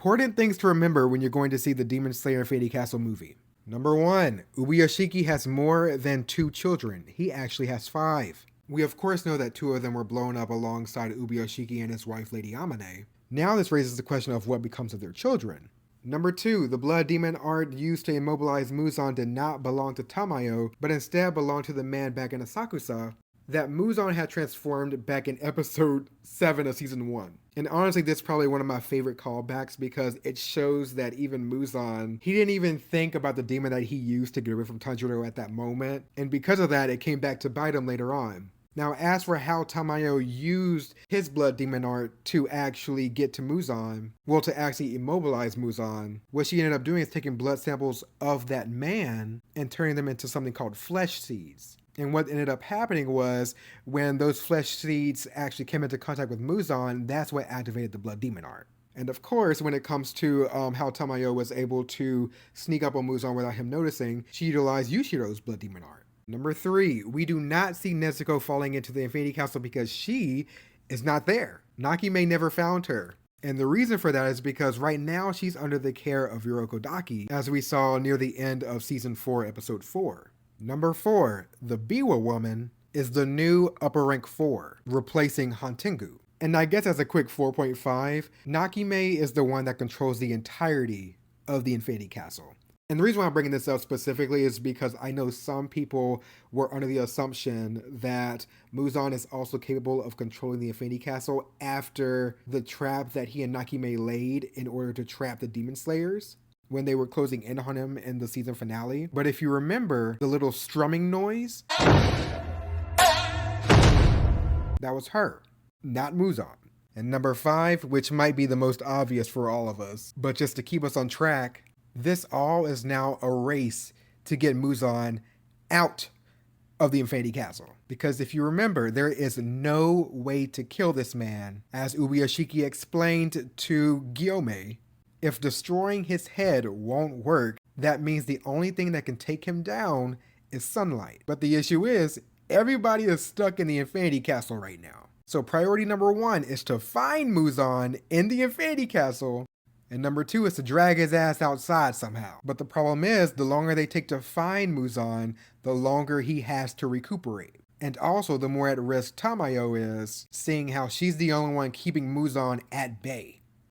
Important things to remember when you're going to see the Demon Slayer Infinity Castle movie. Number 1, Ubuyashiki has more than 2 children. He actually has 5. We of course know that 2 of them were blown up alongside Ubuyashiki and his wife Lady Amane. Now this raises the question of what becomes of their children. Number 2, the blood demon art used to immobilize Muzan did not belong to Tamayo, but instead belonged to the man back in Asakusa that Muzan had transformed back in episode 7 of season 1. And honestly, this is probably one of my favorite callbacks because it shows that even Muzan, he didn't even think about the demon that he used to get away from Tanjiro at that moment. And because of that, it came back to bite him later on. Now, as for how Tamayo used his blood demon art to actually get to Muzan, well, to actually immobilize Muzan, what she ended up doing is taking blood samples of that man and turning them into something called flesh seeds. And what ended up happening was when those flesh seeds actually came into contact with Muzan, that's what activated the blood demon art. And of course, when it comes to how Tamayo was able to sneak up on Muzan without him noticing, she utilized Yushiro's blood demon art. Number 3, we do not see Nezuko falling into the Infinity Castle because she is not there. Nakime never found her. And the reason for that is because right now she's under the care of Urokodaki, as we saw near the end of season 4, episode 4. Number 4, the Biwa woman is the new upper rank 4, replacing Hantengu. And I guess as a quick 4.5, Nakime is the one that controls the entirety of the Infinity Castle. And the reason why I'm bringing this up specifically is because I know some people were under the assumption that Muzan is also capable of controlling the Infinity Castle after the trap that he and Nakime laid in order to trap the Demon Slayers when they were closing in on him in the season finale. But if you remember the little strumming noise, that was her, not Muzan. And number 5, which might be the most obvious for all of us, but just to keep us on track, this all is now a race to get Muzan out of the Infinity Castle. Because if you remember, there is no way to kill this man. As Ubuyashiki explained to Gyome, if destroying his head won't work, that means the only thing that can take him down is sunlight. But the issue is, everybody is stuck in the Infinity Castle right now. So priority number 1 is to find Muzan in the Infinity Castle, and number 2 is to drag his ass outside somehow. But the problem is, the longer they take to find Muzan, the longer he has to recuperate. And also, the more at risk Tamayo is, seeing how she's the only one keeping Muzan at bay.